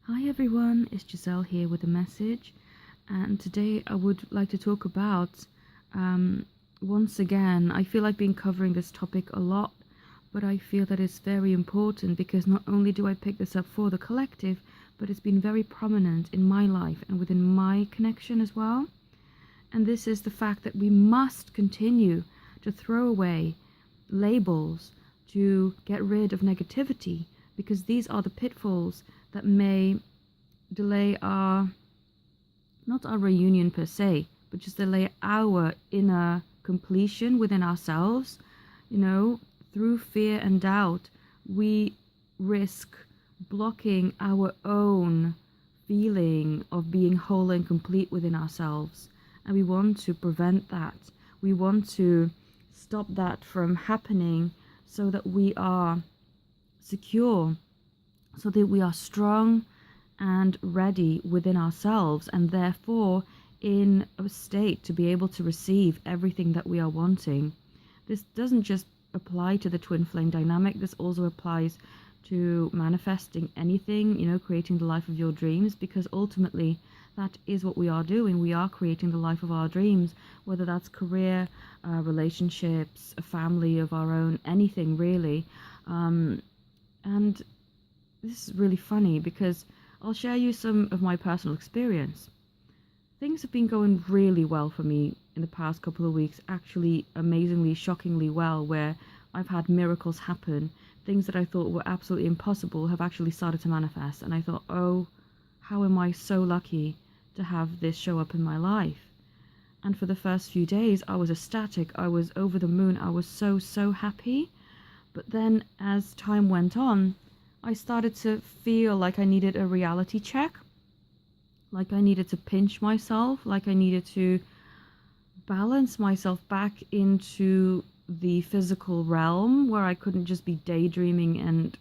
Hi everyone, it's Giselle here with a message, and today I would like to talk about, once again, I feel I've been covering this topic a lot, but I feel that it's very important because not only do I pick this up for the collective, but it's been very prominent in my life and within my connection as well. And this is the fact that we must continue to throw away labels, to get rid of negativity, because these are the pitfalls that may delay not our reunion per se, but just delay our inner completion within ourselves. Through fear and doubt, we risk blocking our own feeling of being whole and complete within ourselves. And we want to prevent that. We want to stop that from happening so that we are secure, so that we are strong and ready within ourselves, and therefore in a state to be able to receive everything that we are wanting. This doesn't just apply to the twin flame dynamic, this also applies to manifesting anything, creating the life of your dreams, because ultimately that is what we are doing. We are creating the life of our dreams, whether that's career, relationships, a family of our own, anything really. And this is really funny because I'll share you some of my personal experience. Things have been going really well for me in the past couple of weeks, actually amazingly, shockingly well, where I've had miracles happen. Things that I thought were absolutely impossible have actually started to manifest. And I thought, oh, how am I so lucky to have this show up in my life? And for the first few days, I was ecstatic. I was over the moon. I was so, so happy. But then as time went on, I started to feel like I needed a reality check, like I needed to pinch myself, like I needed to balance myself back into the physical realm where I couldn't just be daydreaming and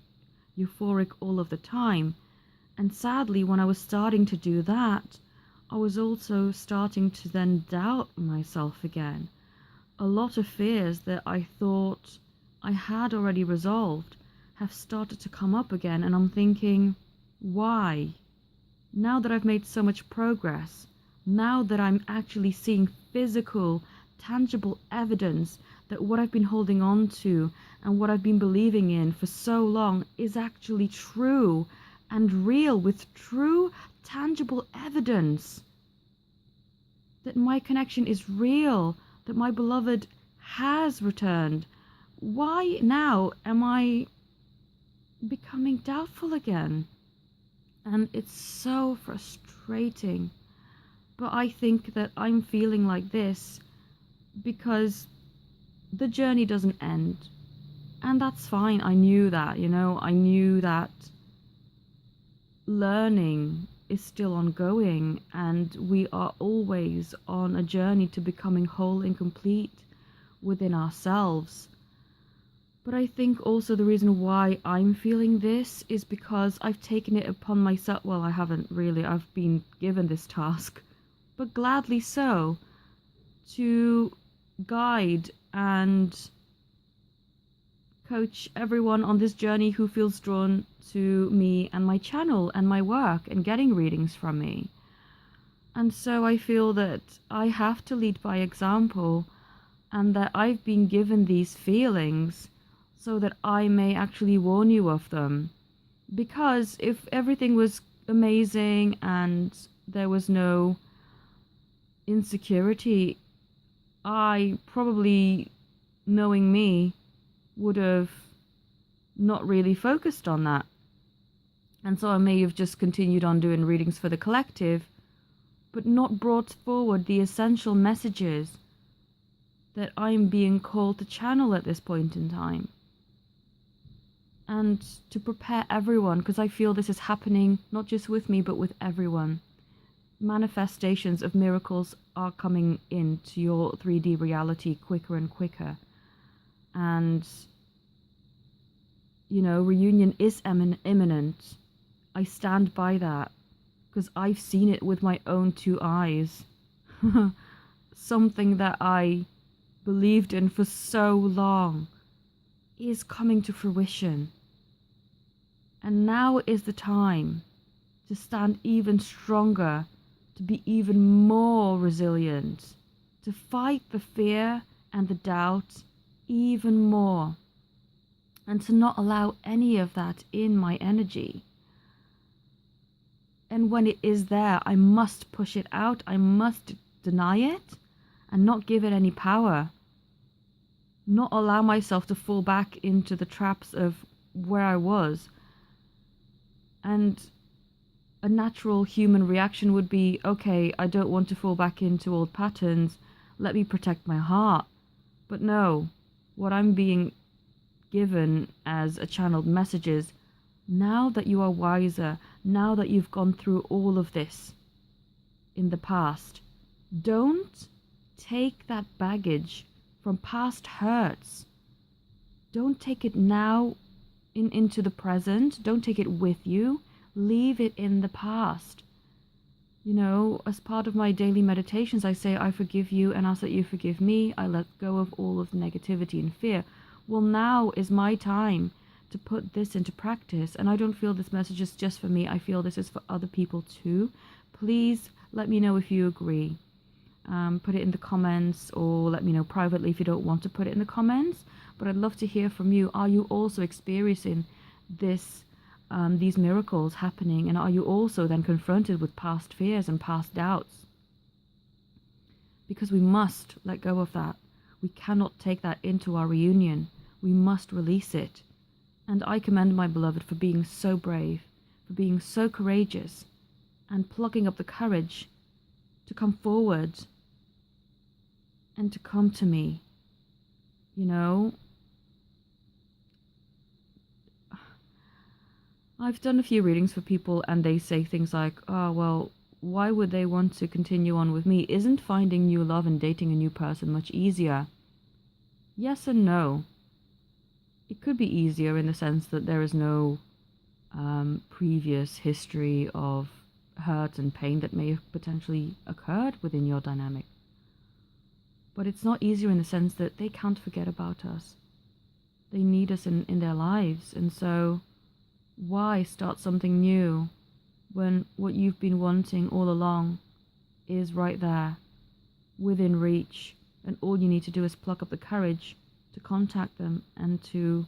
euphoric all of the time. And sadly, when I was starting to do that, I was also starting to then doubt myself again. A lot of fears that I thought I had already resolved have started to come up again, and I'm thinking, why? Now that I've made so much progress, now that I'm actually seeing physical, tangible evidence that what I've been holding on to and what I've been believing in for so long is actually true and real, with true, tangible evidence that my connection is real, that my beloved has returned. Why now am I becoming doubtful again? And it's so frustrating. But I think that I'm feeling like this because the journey doesn't end. And that's fine. I knew that, I knew that learning is still ongoing, and we are always on a journey to becoming whole and complete within ourselves. But I think also the reason why I'm feeling this is because I've taken it upon myself. Well, I haven't really. I've been given this task, but gladly so, to guide and coach everyone on this journey who feels drawn to me and my channel and my work and getting readings from me. And so I feel that I have to lead by example, and that I've been given these feelings so that I may actually warn you of them. Because if everything was amazing and there was no insecurity, I probably, knowing me, would have not really focused on that. And so I may have just continued on doing readings for the collective, but not brought forward the essential messages that I'm being called to channel at this point in time. And to prepare everyone, because I feel this is happening not just with me, but with everyone. Manifestations of miracles are coming into your 3D reality quicker and quicker. And, reunion is imminent. I stand by that, because I've seen it with my own two eyes. Something that I believed in for so long is coming to fruition. And now is the time to stand even stronger, to be even more resilient, to fight the fear and the doubt even more, and to not allow any of that in my energy. And when it is there, I must push it out, I must deny it, and not give it any power. Not allow myself to fall back into the traps of where I was. And a natural human reaction would be, okay, I don't want to fall back into old patterns, let me protect my heart. But no, what I'm being given as a channeled message is, now that you are wiser, now that you've gone through all of this in the past, don't take that baggage from past hurts. Don't take it now into the present. Don't take it with you. Leave it in the past. You know, as part of my daily meditations, I say, I forgive you and ask that you forgive me. I let go of all of the negativity and fear. Well, now is my time to put this into practice. And I don't feel this message is just for me. I feel this is for other people too. Please let me know if you agree. Put it in the comments, or let me know privately if you don't want to put it in the comments. But I'd love to hear from you. Are you also experiencing this, these miracles happening? And are you also then confronted with past fears and past doubts? Because we must let go of that. We cannot take that into our reunion. We must release it. And I commend my beloved for being so brave, for being so courageous, and plucking up the courage to come forward and to come to me. You know, I've done a few readings for people and they say things like, oh, well, why would they want to continue on with me? Isn't finding new love and dating a new person much easier? Yes and no. It could be easier in the sense that there is no previous history of hurt and pain that may have potentially occurred within your dynamic. But it's not easier in the sense that they can't forget about us. They need us in their lives. And so why start something new when what you've been wanting all along is right there, within reach, and all you need to do is pluck up the courage to contact them and to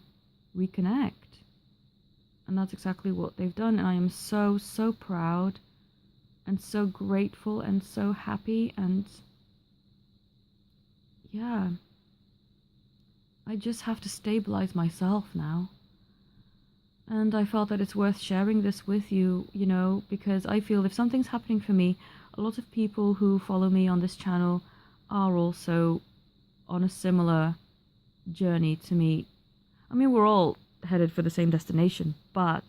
reconnect. And that's exactly what they've done. And I am so, so proud and so grateful and so happy. And yeah, I just have to stabilize myself now. And I felt that it's worth sharing this with you, you know, because I feel if something's happening for me, a lot of people who follow me on this channel are also on a similar journey to me. I mean, we're all headed for the same destination, but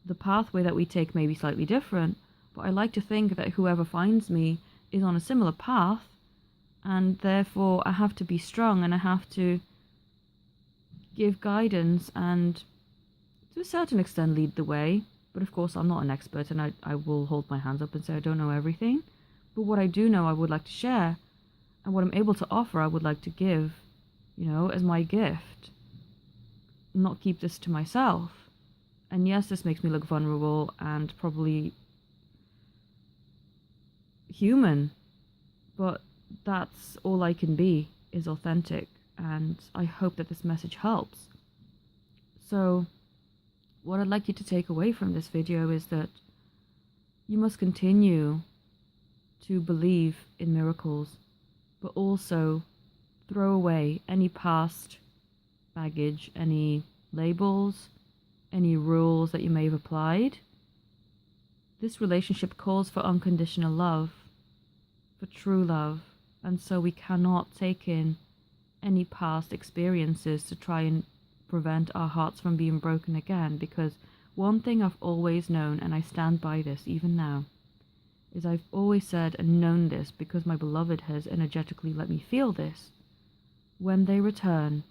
the pathway that we take may be slightly different. But I like to think that whoever finds me is on a similar path, and therefore I have to be strong and I have to give guidance and to a certain extent lead the way. But of course I'm not an expert, and I will hold my hands up and say I don't know everything. But what I do know I would like to share, and what I'm able to offer I would like to give, you know, as my gift. Not keep this to myself. And yes, this makes me look vulnerable and probably human, but that's all I can be, is authentic. And I hope that this message helps. So what I'd like you to take away from this video is that you must continue to believe in miracles, but also throw away any past baggage, any labels, any rules that you may have applied. This relationship calls for unconditional love, for true love, and so we cannot take in any past experiences to try and prevent our hearts from being broken again. Because one thing I've always known, and I stand by this even now, is I've always said and known this because my beloved has energetically let me feel this. When they return,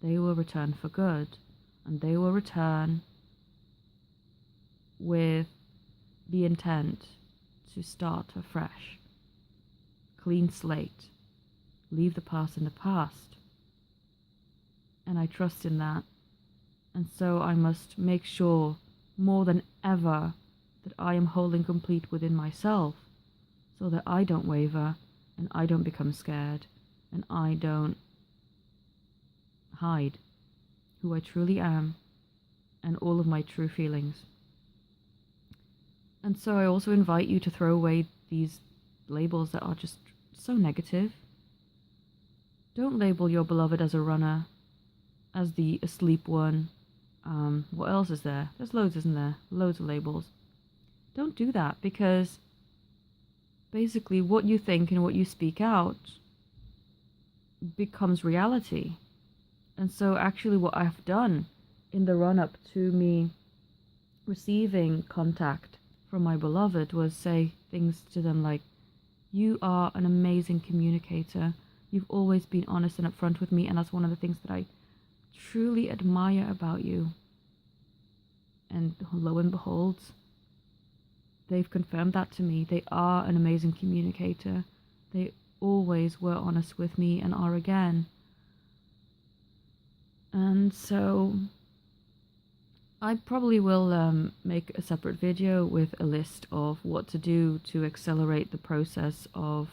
they will return for good, and they will return with the intent to start afresh. Clean slate. Leave the past in the past. And I trust in that. And so I must make sure more than ever that I am whole and complete within myself, so that I don't waver and I don't become scared and I don't hide who I truly am and all of my true feelings. And so I also invite you to throw away these labels that are just so negative. Don't label your beloved as a runner, as the asleep one. What else is there? There's loads, isn't there? Loads of labels. Don't do that, because basically what you think and what you speak out becomes reality. And so actually what I've done in the run-up to me receiving contact from my beloved was say things to them like, you are an amazing communicator. You've always been honest and upfront with me, and that's one of the things that I truly admire about you. And lo and behold, they've confirmed that to me. They are an amazing communicator. They always were honest with me and are again. And so I probably will make a separate video with a list of what to do to accelerate the process of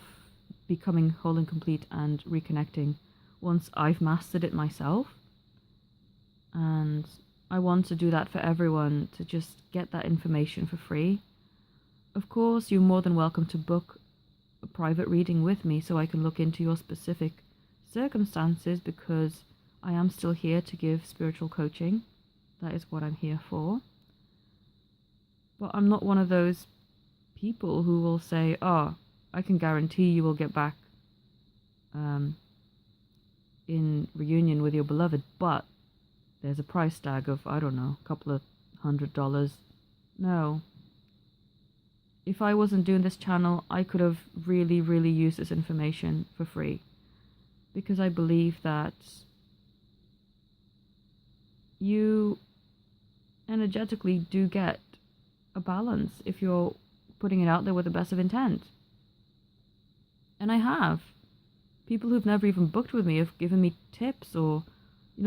becoming whole and complete and reconnecting once I've mastered it myself. And I want to do that for everyone, to just get that information for free. Of course, you're more than welcome to book a private reading with me so I can look into your specific circumstances, because I am still here to give spiritual coaching. That is what I'm here for. But I'm not one of those people who will say, oh, I can guarantee you will get back in reunion with your beloved, but there's a price tag of, I don't know, a couple of $100. No. If I wasn't doing this channel, I could have really, really used this information for free, because I believe that you energetically do get a balance if you're putting it out there with the best of intent. And I have. People who've never even booked with me have given me tips or,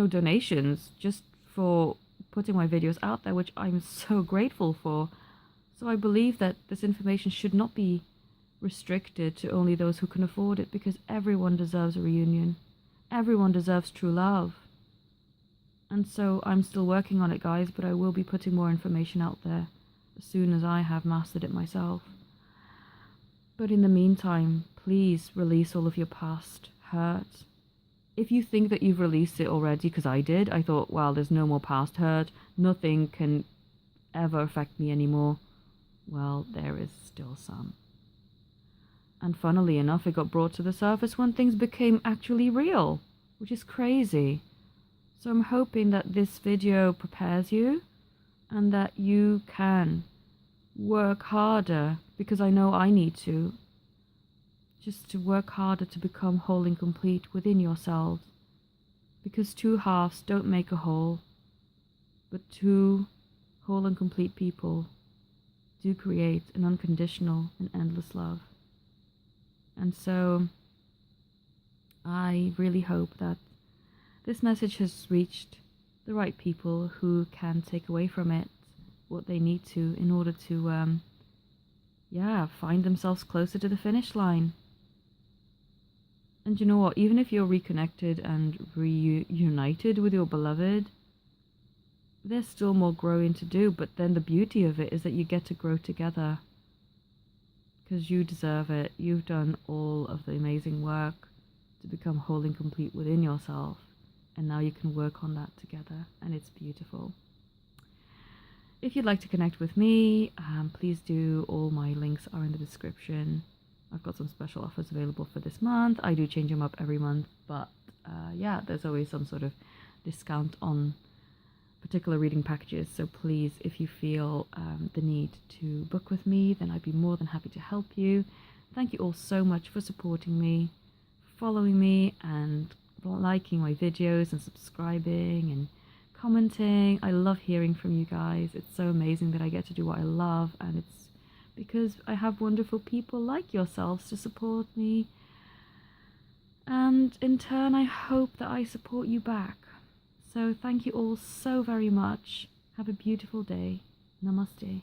donations just for putting my videos out there, which I'm so grateful for. So I believe that this information should not be restricted to only those who can afford it, because everyone deserves a reunion. Everyone deserves true love. And so I'm still working on it, guys, but I will be putting more information out there as soon as I have mastered it myself. But in the meantime, please release all of your past hurt. If you think that you've released it already, because I did, I thought, well, there's no more past hurt, nothing can ever affect me anymore. Well, there is still some. And funnily enough, it got brought to the surface when things became actually real, which is crazy. So I'm hoping that this video prepares you and that you can work harder, because I know I need to, just to work harder to become whole and complete within yourselves. Because two halves don't make a whole, but two whole and complete people do create an unconditional and endless love. And so I really hope that this message has reached the right people who can take away from it what they need to in order to, find themselves closer to the finish line. And you know what? Even if you're reconnected and reunited with your beloved, there's still more growing to do. But then the beauty of it is that you get to grow together, because you deserve it. You've done all of the amazing work to become whole and complete within yourself. And now you can work on that together, and it's beautiful. If you'd like to connect with me, please do. All my links are in the description. I've got some special offers available for this month. I do change them up every month, but there's always some sort of discount on particular reading packages. So please, if you feel the need to book with me, then I'd be more than happy to help you. Thank you all so much for supporting me, following me, and liking my videos and subscribing and commenting. I love hearing from you guys. It's so amazing that I get to do what I love, and it's because I have wonderful people like yourselves to support me, and in turn I hope that I support you back. So thank you all so very much. Have a beautiful day. Namaste.